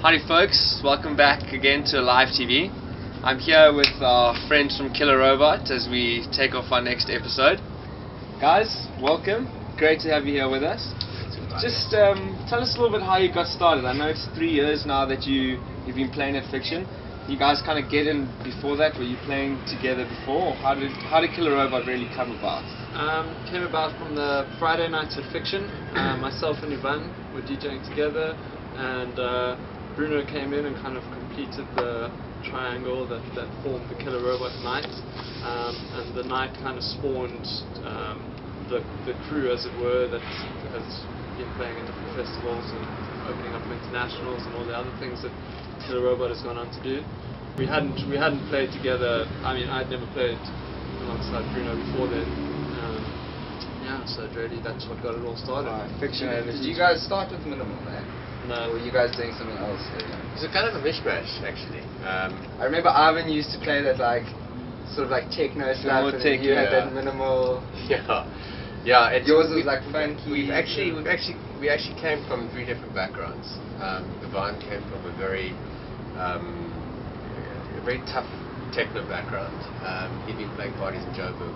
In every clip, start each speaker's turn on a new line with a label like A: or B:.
A: Howdy folks, welcome back again to AliveTV. I'm here with our friends from Killer Robot as we take off our next episode. Guys, welcome. Great to have you here with us. Just tell us a little bit how you got started. I know it's 3 years now that you've been playing at Fiction. You guys kind of get in before that. Were you playing together before? How did Killer Robot really come about?
B: Came about from the Friday nights at Fiction. Myself and Ivan were DJing together, and Bruno came in and kind of completed the triangle that formed the Killer Robot night, and the night kind of spawned the crew, as it were, that has been playing at different festivals and opening up internationals and all the other things that Killer Robot has gone on to do. We hadn't played together. I mean, I'd never played alongside Bruno before then. Yeah, so really that's what got it all started.
C: Fiction. Did you guys start with minimal, man?
B: No.
C: Or were you guys doing something else?
D: It's a kind of a mishmash, actually.
C: I remember Ivan used to play that sort of like techno stuff, and you had that minimal.
D: Yeah.
C: Yours was like funky.
D: We actually came from 3 different backgrounds. Ivan came from a very tough techno background. He'd been playing parties in Joburg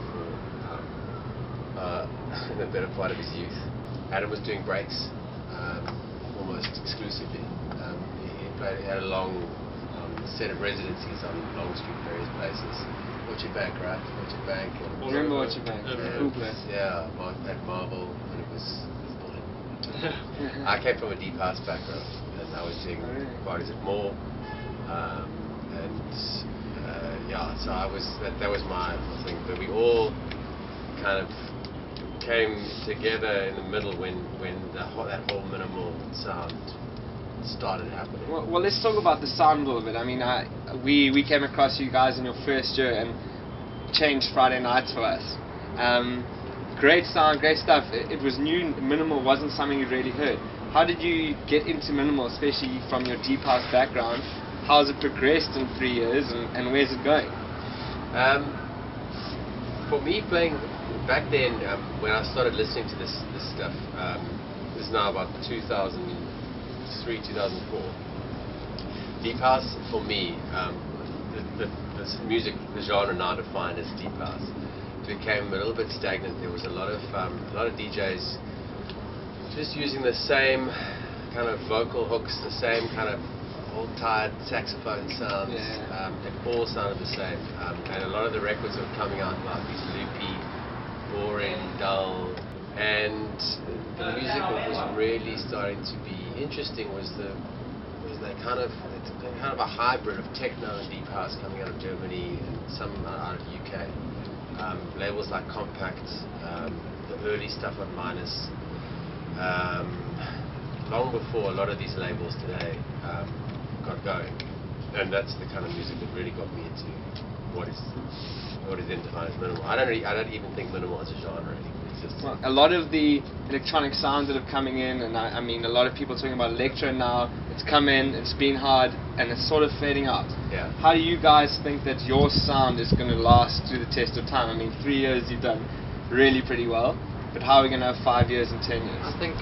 D: for the better part of his youth. Adam was doing breaks almost exclusively. He had a long set of residencies on Long Street, various places. Watch Your Bank, right? Watch Your Bank.
A: Remember Watch Your Bank?
D: Yeah, at Marble, and it was brilliant. I came from a deep house background, and I was doing parties at Moore, so that was my thing. But we all kind of came together in the middle when that whole minimal sound started happening.
A: Well, let's talk about the sound a little bit. I mean, we came across you guys in your first year and changed Friday nights for us. Great sound, great stuff. It was new. Minimal wasn't something you really heard. How did you get into minimal, especially from your deep house background? How has it progressed in 3 years, and where's it going?
D: For me, playing back then, when I started listening to this stuff, it was now about 2003, 2004. Deep house, for me, the music, the genre now defined as deep house, became a little bit stagnant. There was a lot of DJs just using the same kind of vocal hooks, the same kind of old-tired saxophone sounds. It all sounded the same, and a lot of the records that were coming out like these loopy, boring, dull, and the music that was really starting to be interesting was that kind of a hybrid of techno and deep house coming out of Germany and some out of the UK. Labels like Compact, the early stuff on Minus, long before a lot of these labels today got going, and that's the kind of music that really got me into what is then defined as minimal. I don't even think minimal is a genre anymore. It's just
A: a lot of the electronic sounds that are coming in, and I mean a lot of people talking about electro now. It's come in, it's been hard, and it's sort of fading out.
D: Yeah.
A: How do you guys think that your sound is going to last through the test of time? I mean, 3 years you've done really pretty well, but how are we going to have 5 years and 10 years?
B: I think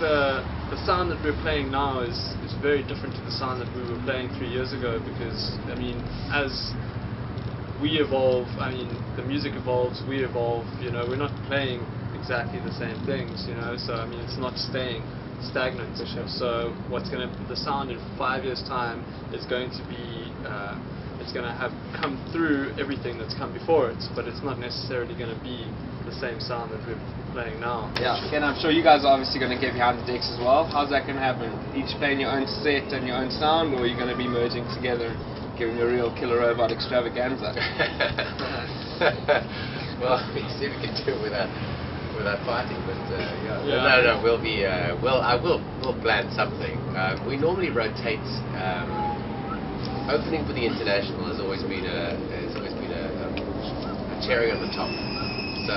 B: the sound that we're playing now is very different to the sound that we were playing 3 years ago, because I mean, as we evolve, I mean, the music evolves, we evolve, we're not playing exactly the same things, so I mean, it's not staying stagnant.
A: For sure.
B: So the sound in 5 years time is going to be it's going to have come through everything that's come before it, but it's not necessarily going to be the same sound that we're playing now.
A: Yeah, and I'm sure you guys are obviously going to get behind the decks as well. How's that going to happen? Each playing your own set and your own sound, or are you going to be merging together and giving a real Killer Robot extravaganza?
D: Well, we see if we can do it without fighting, but no, we'll be we'll plan something. We normally rotate. Opening for the international has always been a cherry on the top. So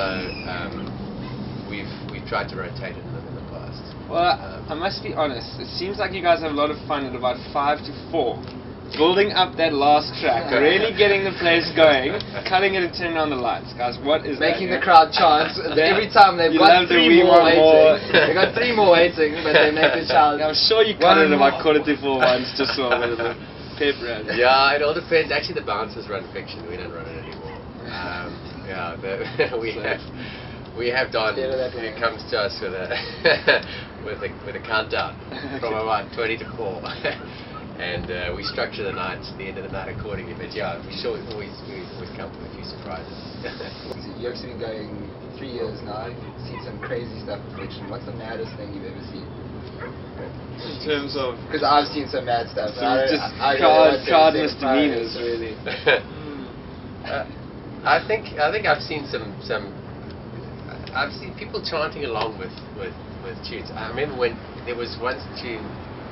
D: we've tried to rotate it in the past.
A: Well, I must be honest. It seems like you guys have a lot of fun at about 5 to 4. building up that last track, really getting the place going, cutting it and turning on the lights. Guys, what is
C: making
A: that?
C: the crowd chant. Every time they've got 3 more waiting. They've got 3 more waiting, but they make the chant.
A: I'm sure you cut it about 4:45 once, just so a bit of a pep rally.
D: Yeah, it all depends. Actually, the bouncers run fiction. We don't run it anymore. We have Don who comes to us with a with a countdown from about 20 to 4, and we structure the nights at the end of the night accordingly. But yeah, we always come with a few surprises.
C: You've actually been going 3 years now. You've seen some crazy stuff in fiction. What's the maddest thing you've ever seen?
A: In terms of,
C: because I've seen some mad stuff.
A: So just crowd misdemeanors, really.
D: I think I've seen some. I've seen people chanting along with tunes. I remember when there was once a tune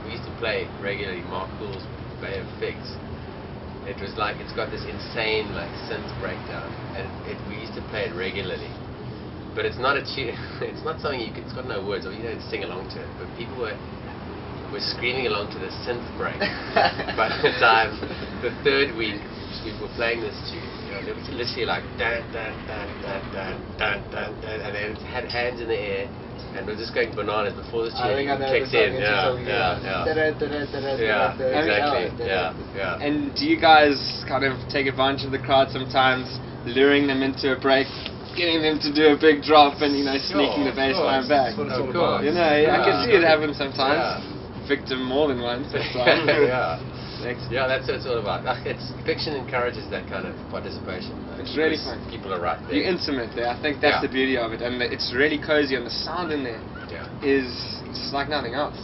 D: we used to play regularly, Mark Cool's Bay of Figs. It was like, it's got this insane like synth breakdown, and we used to play it regularly. But it's not a tune. It's not something it's got no words, or you don't sing along to it. But people were screaming along to the synth break. By the time the 3rd week we were playing this tune, it was literally like dan dan dan dan dan dan dan dan, and then it had hands in the air, and we're just going bananas before this tune kicks in. Exactly. Yeah.
A: And do you guys kind of take advantage of the crowd sometimes, luring them into a break, getting them to do a big drop, and sneaking the bass line back?
D: Of course.
A: I can see it happen sometimes. Victim more than once.
D: Yeah, that's what it's all about. It's fiction encourages that kind of participation.
A: It's really fun.
D: People are right there.
A: You're intimate there. I think that's the beauty of it, and it's really cozy, and the sound in there is just like nothing else.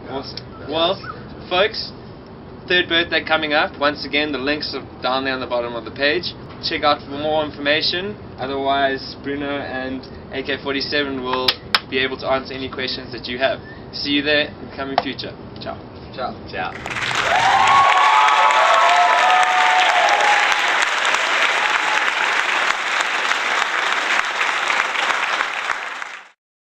A: Awesome. Well, folks, 3rd birthday coming up. Once again, the links are down there on the bottom of the page. Check out for more information. Otherwise, Bruno and AK47 will be able to answer any questions that you have. See you there in the coming future. Ciao.
C: Ciao.
D: Ciao.